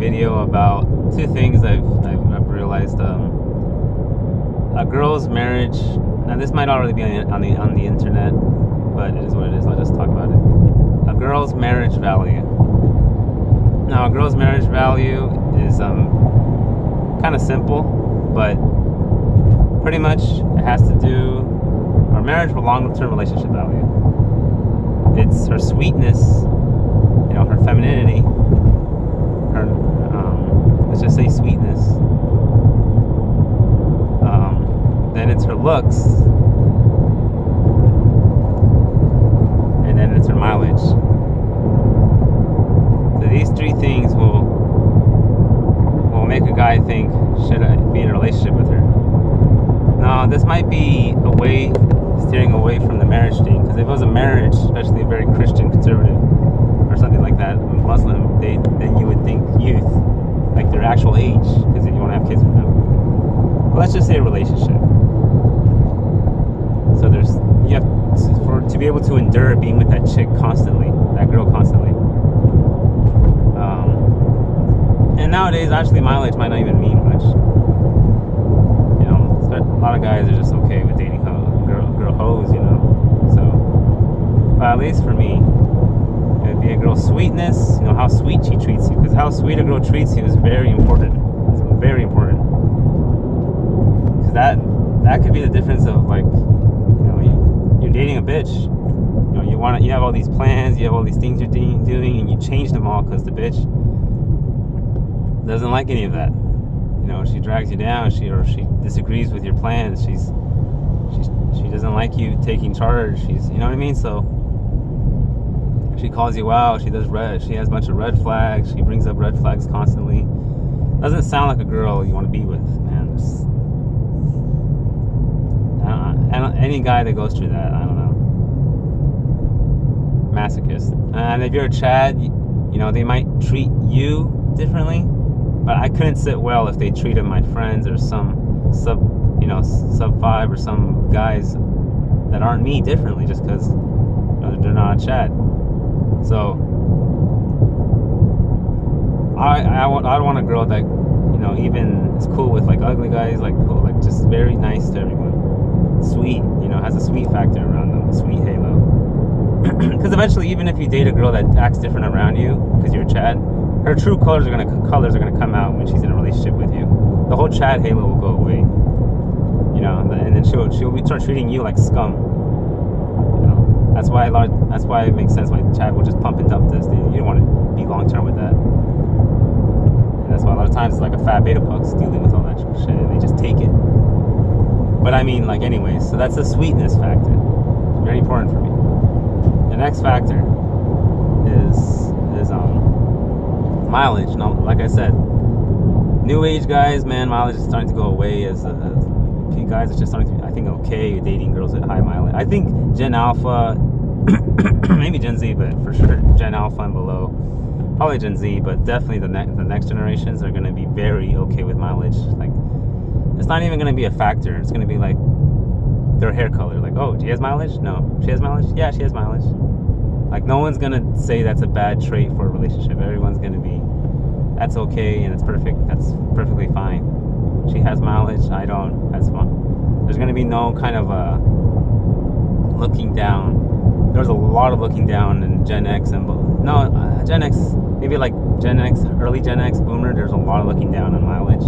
video about two things I've realized. A girl's marriage. Now this might already be on the internet, but it is what it is. I'll just talk about it. A girl's marriage value. Now, a girl's marriage value is kind of simple, but pretty much it has to do our marriage with long-term relationship value. It's her sweetness, her femininity, her let's just say sweetness. Then it's her looks, and then it's her mileage. So these three things will make a guy think, should I be in a relationship with her? Now, this might be steering away from the marriage thing, because if it was a marriage, especially a very Christian, conservative, or something like that, Muslim, then you would think youth, like their actual age, because then you want to have kids with them. But let's just say a relationship. So you have to be able to endure being with that chick constantly, that girl constantly. And nowadays, actually, mileage might not even mean much. A lot of guys are just okay with dating girl hoes, So, but at least for me, it would be a girl's sweetness. How sweet she treats you, because how sweet a girl treats you is very important. It's very important, because that could be the difference of you're dating a bitch. You have all these plans, you have all these things you're doing, and you change them all because the bitch doesn't like any of that. She drags you down. She disagrees with your plans. She doesn't like you taking charge. You know what I mean? So she calls you out. She has a bunch of red flags. She brings up red flags constantly. Doesn't sound like a girl you want to be with, man. Any guy that goes through that, I don't know. Masochist. And if you're a Chad, they might treat you differently, but I couldn't sit well if they treated my friends or some sub 5 or some guys that aren't me differently just because they're not a Chad. So I want a girl that even is cool with ugly guys, cool, just very nice to everyone, sweet, has a sweet factor around them, a sweet halo. Because eventually, even if you date a girl that acts different around you because you're a Chad, her true colors are gonna come out when she's in a relationship with you. The whole Chad halo will go away, and then she'll start treating you like scum. That's why it makes sense why Chad will just pump and dump this. You don't want to be long term with that. And that's why a lot of times it's like a fat beta puck's dealing with all that shit, and they just take it. But I mean, anyways, so that's the sweetness factor. It's very important for me. The next factor is mileage. Now, like I said, new age guys, man, mileage is starting to go away. As guys, it's just starting to be, I think, okay dating girls at high mileage. I think Gen Alpha, maybe Gen Z, but for sure Gen Alpha and below, probably Gen Z, but definitely the next generations are going to be very okay with mileage. It's not even going to be a factor. It's going to be their hair color. Oh, she has mileage? No. She has mileage? Yeah, she has mileage. No one's going to say that's a bad trait for a relationship. Everyone's going to be, that's okay and it's perfect. That's perfectly fine. She has mileage. I don't. That's fine. There's going to be no kind of looking down. There's a lot of looking down in Gen X and Gen X, maybe Gen X, early Gen X, Boomer. There's a lot of looking down on mileage.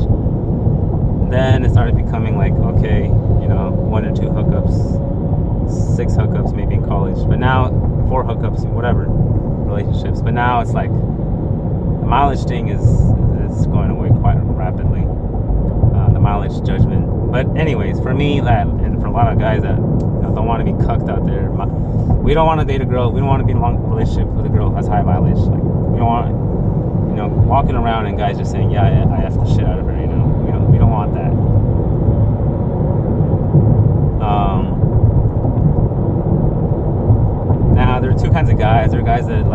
Then it started becoming okay, 1 or 2 hookups, 6 hookups maybe in college, but now 4 hookups, whatever, relationships. But now it's the mileage thing is going away quite rapidly. The mileage judgment. But anyways, for me, and for a lot of guys that don't want to be cucked out there, we don't want to date a girl. We don't want to be in a long relationship with a girl who has high mileage. We don't want, walking around and guys just saying, yeah, I F the shit out of her. We don't want that. Now there are two kinds of guys. There are guys that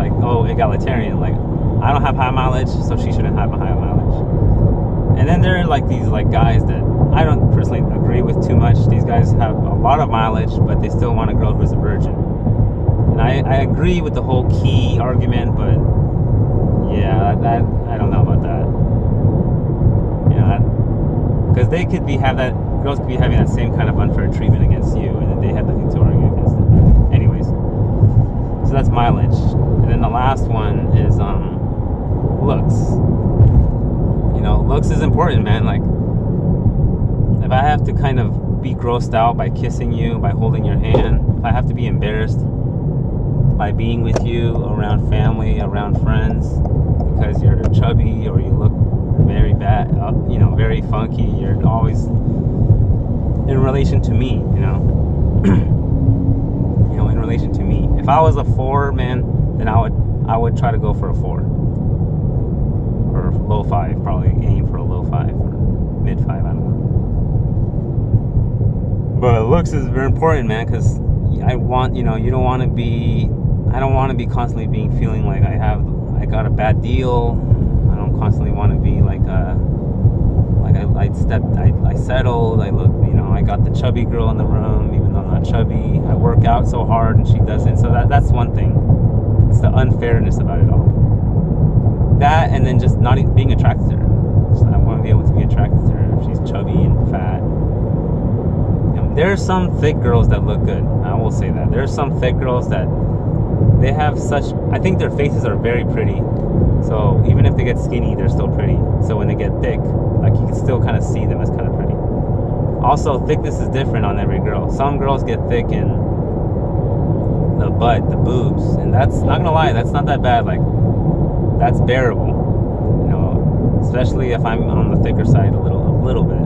egalitarian. I don't have high mileage, so she shouldn't have a high mileage. And then there are these guys that I don't personally agree with too much. These guys have a lot of mileage, but they still want a girl who's a virgin. And I agree with the whole key argument, but yeah, that I don't know about that. because they could be girls could be having that same kind of unfair treatment against you, and then they had nothing to argue against it. But anyways, so that's mileage, and then the last one is looks. You know, looks is important, man. Like, if I have to kind of be grossed out by kissing you, by holding your hand, if I have to be embarrassed by being with you around family, around friends, because you're chubby or you look very bad, you know, very funky, you're always in relation to me, you know. You know, in relation to me. If I was a 4, man, then I would try to go for a 4. Or low 5, probably aim for a low 5 or mid 5, I don't know. But looks is very important, man, because I don't want to be constantly feeling like I got a bad deal. I don't constantly want to be like I settled. I look, you know, I got the chubby girl in the room, even though I'm not chubby. I work out so hard and she doesn't. So that's one thing. It's the unfairness about it all. That, and then just not even being attracted to her. I want to be able to be attracted to her if she's chubby and fat. You know, there are some thick girls that look good. I will say that. There are some thick girls that they have I think their faces are very pretty. So even if they get skinny, they're still pretty. So when they get thick, like, you can still kind of see them as kind of pretty. Also, thickness is different on every girl. Some girls get thick in the butt, the boobs, and that's not gonna lie, that's not that bad. Like, that's bearable, you know, especially if I'm on the thicker side a little bit.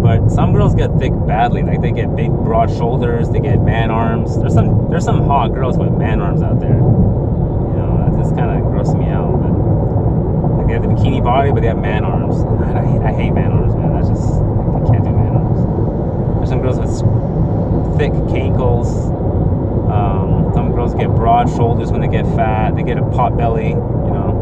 But some girls get thick badly. Like, they get big, broad shoulders. They get man arms. There's some hot girls with man arms out there. You know, that just kind of grosses me out. But like, they have the bikini body, but they have man arms. I hate man arms, man. That's just, I can't do man arms. There's some girls with thick cankles. Some girls get broad shoulders when they get fat. They get a pot belly. You know.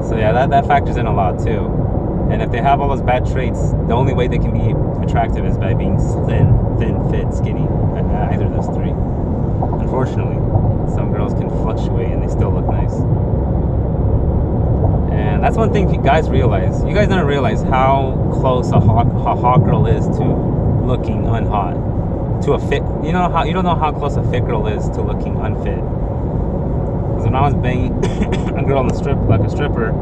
So yeah, that factors in a lot too. And if they have all those bad traits, the only way they can be attractive is by being thin, fit, skinny. Either of those 3. Unfortunately, some girls can fluctuate and they still look nice. And that's one thing guys realize. You guys don't realize how close a hot girl is to looking unhot. To a fit, you don't know how close a fit girl is to looking unfit. When I was banging a girl on the strip, like a stripper,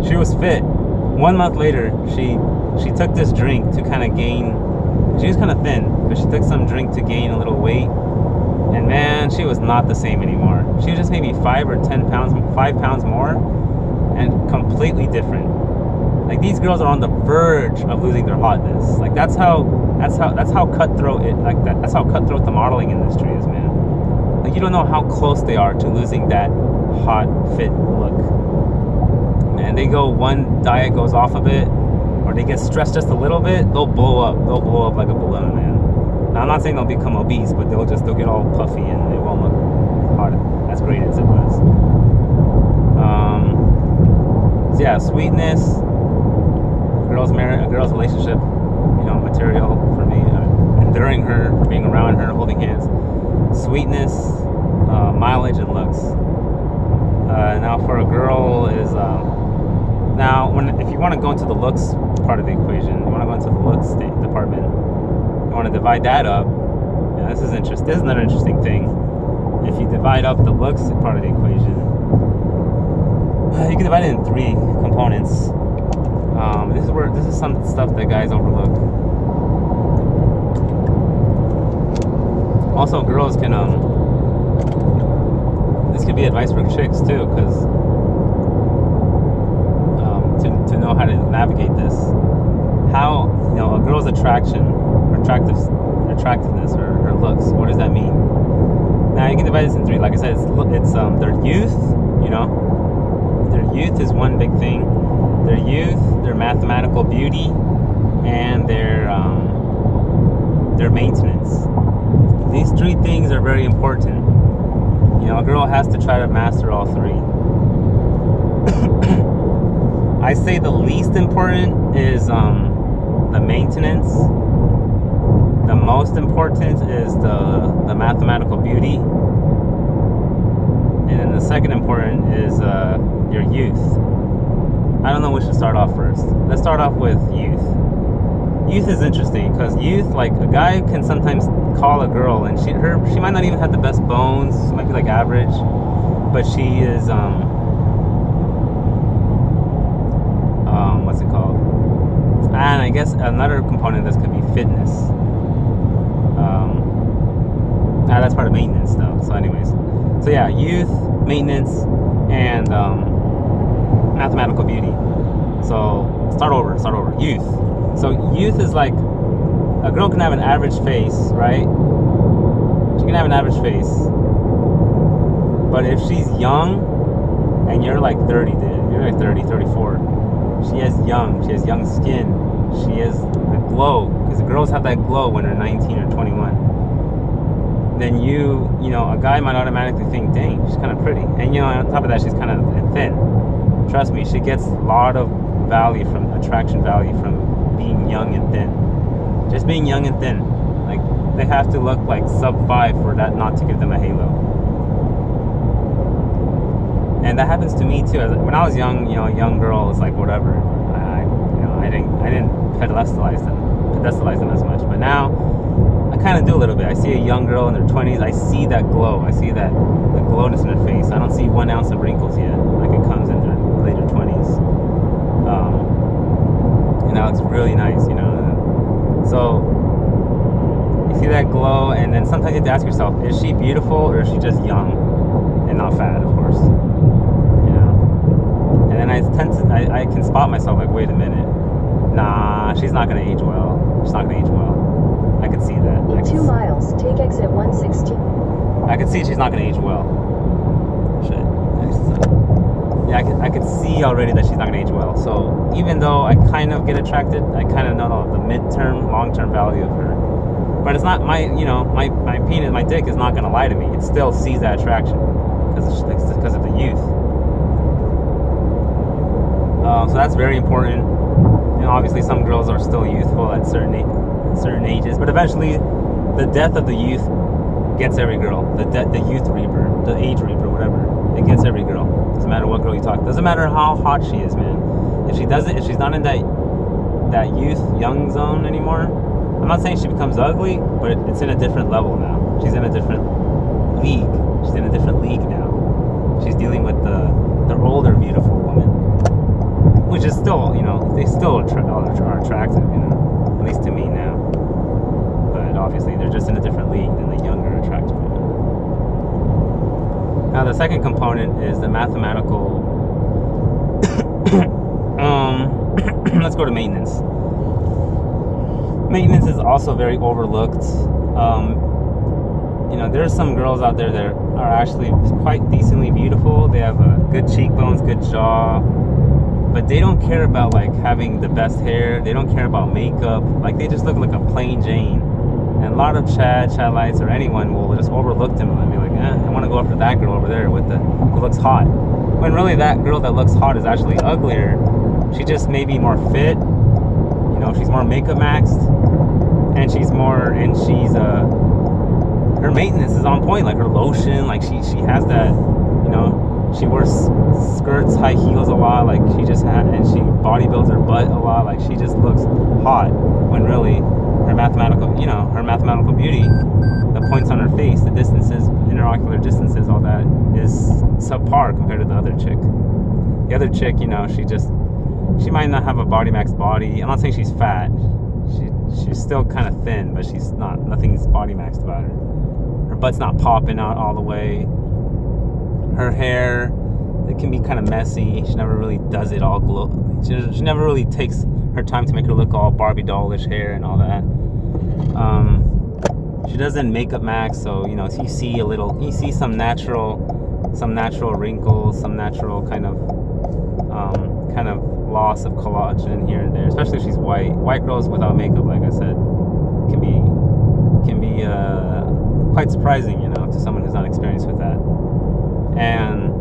she was fit. 1 month later, she took this drink to kind of gain. She was kind of thin, but she took some drink to gain a little weight. And man, she was not the same anymore. She was just maybe 5 pounds more, and completely different. Like, these girls are on the verge of losing their hotness. Like, that's how cutthroat it. Like that's how cutthroat the modeling industry is, man. Like, you don't know how close they are to losing that hot, fit look. And they go, one diet goes off a bit, or they get stressed just a little bit, they'll blow up. They'll blow up like a balloon, man. Now, I'm not saying they'll become obese, but they'll get all puffy and they won't look hot as great as it was. So yeah, sweetness, a girl's relationship, you know, material for me, enduring her, being around her, holding hands. Sweetness, mileage, and looks. Now for a girl is if you want to go into the looks part of the equation, you want to go into the looks department, you want to divide that up. Yeah, this is interesting. This is another interesting thing. If you divide up the looks part of the equation, you can divide it in 3 components. This is some stuff that guys overlook. Also, girls can this could be advice for chicks too, because to know how to navigate this, how, you know, a girl's attractiveness or her looks, what does that mean? Now, you can divide this in 3. Like I said, it's their youth. You know, their youth is one big thing. Their youth, their mathematical beauty, and their maintenance. These 3 things are very important. You know, a girl has to try to master all 3. I say the least important is the maintenance. The most important is the mathematical beauty. And then the second important is your youth. I don't know which to start off first. Let's start off with youth. Youth is interesting because youth, like a guy can sometimes call a girl and she might not even have the best bones. She might be like average, but she is what's it called? And I guess another component of this could be fitness. That's part of maintenance though. So anyways, so yeah, youth, maintenance, and mathematical beauty. So start over. Youth. So youth is like a girl can have an average face, right? She can have an average face, but if she's young and you're like 30, dude, you're like 30, 34, she has young skin, she has a glow, because girls have that glow when they're 19 or 21. Then you know, a guy might automatically think, dang, she's kind of pretty. And you know, on top of that, she's kind of thin. Trust me, she gets a lot of attraction value from being young and thin. Just being young and thin. Like, they have to look like sub 5 for that not to give them a halo. And that happens to me too. When I was young, you know, a young girl is like whatever. I didn't pedestalize them as much. But now I kind of do a little bit. I see a young girl in their 20s. I see that glow. I see that the glowness in her face. I don't see 1 ounce of wrinkles yet, like it comes in their later 20s. And now it's really nice, you know. So you see that glow, and then sometimes you have to ask yourself: is she beautiful or is she just young and not fat? Of course. And then I can spot myself like, wait a minute, nah, she's not gonna age well. She's not gonna age well. I could see that. In 2 miles, take exit 116. I could see she's not gonna age well. Shit. Yeah, I could see already that she's not gonna age well. So even though I kind of get attracted, I kind of know the midterm, long-term value of her. But it's not my penis, my dick is not gonna lie to me. It still sees that attraction because of the youth. So that's very important. And obviously, some girls are still youthful at certain ages, but eventually, the death of the youth gets every girl. The youth reaper, the age reaper, whatever. It gets every girl. Doesn't matter what girl you talk. Doesn't matter how hot she is, man. If she's not in that youth young zone anymore, I'm not saying she becomes ugly, but it's in a different level now. She's in a different league. She's in a different league now. She's dealing with the older, beautiful woman, which is still, you know, they still are attractive, you know, at least to me now. But obviously, they're just in a different league than the younger, attractive women. Now, the second component is the mathematical. Let's go to maintenance. Maintenance is also very overlooked. You know, there's some girls out there that are actually quite decently beautiful. They have good cheekbones, good jaw, but they don't care about like having the best hair. They don't care about makeup. Like, they just look like a plain Jane. And a lot of Chadlights or anyone will just overlook them and be like, I want to go after that girl over there who looks hot. When really that girl that looks hot is actually uglier. She just may be more fit. You know, she's more makeup maxed, and her maintenance is on point. Like her lotion, like she has that. You know, she wears skirts, high heels a lot. Like and she bodybuilds her butt a lot. Like she just looks hot. When really her mathematical beauty, the points on her face, the distances, interocular distances, all that is subpar compared to the other chick. The other chick, you know, she might not have a body max body. I'm not saying she's fat. She's still kind of thin, but nothing's body maxed about her. Her butt's not popping out all the way. Her hair, it can be kind of messy. She never really does it all glow. She never really takes her time to make her look all Barbie dollish hair and all that. She doesn't makeup max, so you know, you see some natural wrinkles, some natural kind of loss of collagen here and there, especially if she's white. White girls without makeup, like I said, can be quite surprising, you know, to someone who's not experienced with that. And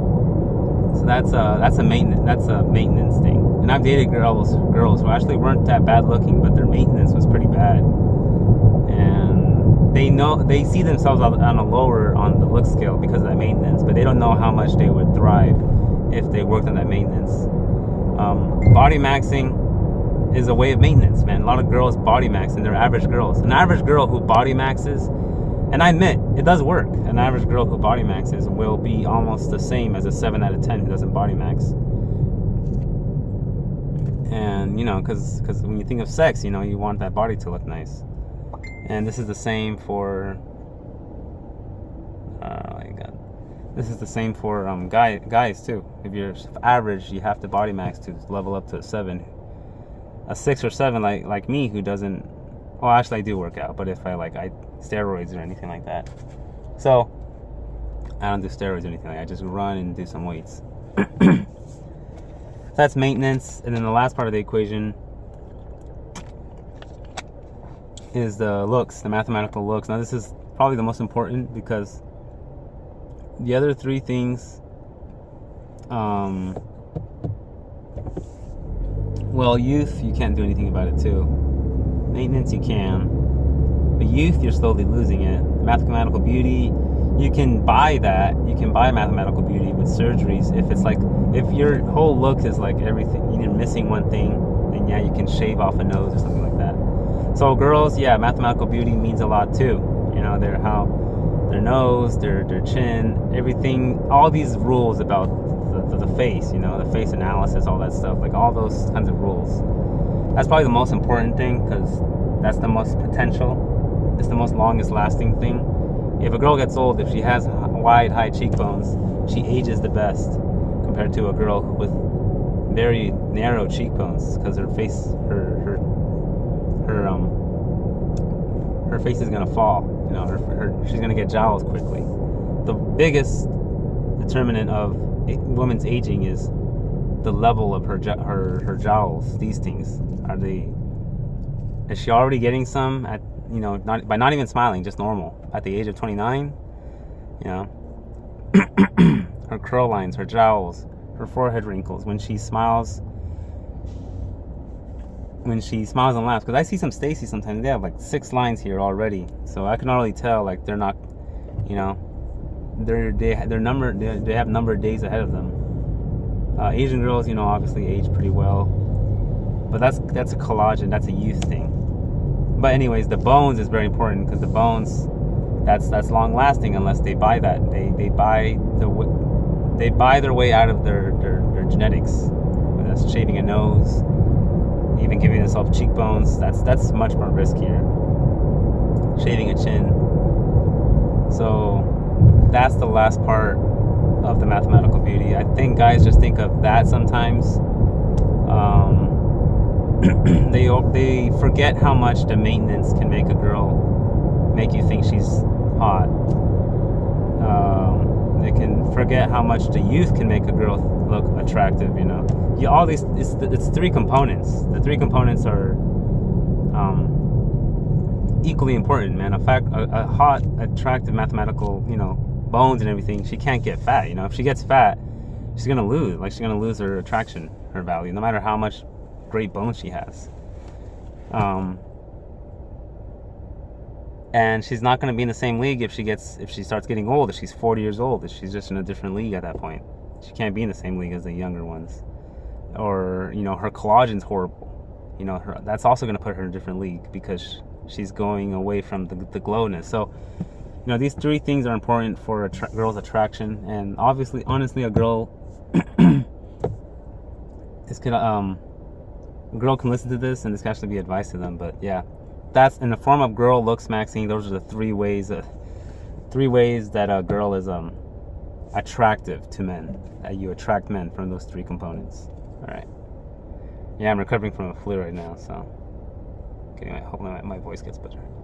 so that's a maintenance thing. And I've dated girls who actually weren't that bad looking, but their maintenance was pretty bad. And they see themselves on a lower on the look scale because of that maintenance, but they don't know how much they would thrive if they worked on that maintenance. Body maxing is a way of maintenance, man. A lot of girls body max, and they're average girls. An average girl who body maxes, and I admit it does work. An average girl who body maxes will be almost the same as a 7 out of 10 who doesn't body max. And you know, because when you think of sex, you know, you want that body to look nice. And this is the same for this is the same for guys too. If you're average, you have to body max to level up to a 7. A 6 or 7 like me, who doesn't, well, actually I do work out, but if I steroids or anything like that. So I don't do steroids or anything like that. I just run and do some weights. That's maintenance. And then the last part of the equation is the looks, the mathematical looks. Now this is probably the most important, because the other 3 things, well, youth, you can't do anything about it too. Maintenance, you can. But youth, you're slowly losing it. Mathematical beauty, you can buy that. You can buy mathematical beauty with surgeries. If it's like, if your whole look is like everything, you're missing one thing, then yeah, you can shave off a nose or something like that. So girls, yeah, mathematical beauty means a lot too. You know, their nose, their chin, everything, all these rules about the face, you know, the face analysis, all that stuff, like all those kinds of rules. That's probably the most important thing, because that's the most potential. It's the most longest lasting thing. If a girl gets old, if she has wide, high cheekbones, she ages the best compared to a girl with very narrow cheekbones, because her face, her face is gonna fall. You know, she's gonna get jowls quickly. The biggest determinant of a woman's aging is the level of her jowls. These things, is she already getting some at, you know, by not even smiling, just normal at the age of 29? You know, her curl lines, her jowls, her forehead wrinkles, when she smiles and laughs. Because I see some Stacy sometimes, they have like 6 lines here already, so I can already tell, like, they're not, you know, they have numbered days ahead of them. Asian girls, you know, obviously age pretty well, but that's a collagen, that's a youth thing. But anyways, the bones is very important, because the bones, that's long lasting, unless they buy that. They buy their way out of their genetics. Whether that's shaving a nose, even giving themselves cheekbones, that's much more riskier. Shaving a chin. So that's the last part of the mathematical beauty. I think guys just think of that sometimes. They forget how much the maintenance can make a girl make you think she's hot. They can forget how much the youth can make a girl look attractive. You know, all these, it's 3 components. The 3 components are equally important, man. In fact, a hot, attractive, mathematical, you know, bones and everything, she can't get fat. You know, if she gets fat, she's gonna lose her attraction, her value, no matter how much great bones she has. And she's not going to be in the same league if she starts getting old, if she's 40 years old, if she's just in a different league at that point. She can't be in the same league as the younger ones. Or, you know, her collagen's horrible. You know, that's also going to put her in a different league, because she's going away from the glowness. So, you know, these 3 things are important for a girl's attraction. And obviously, honestly, a girl a girl can listen to this, and this can actually be advice to them. But yeah, that's in the form of girl looks maxing. Those are the 3 ways that a girl is attractive to men, that you attract men from those 3 components. All right. Yeah, I'm recovering from a flu right now, so okay, hopefully my voice gets better.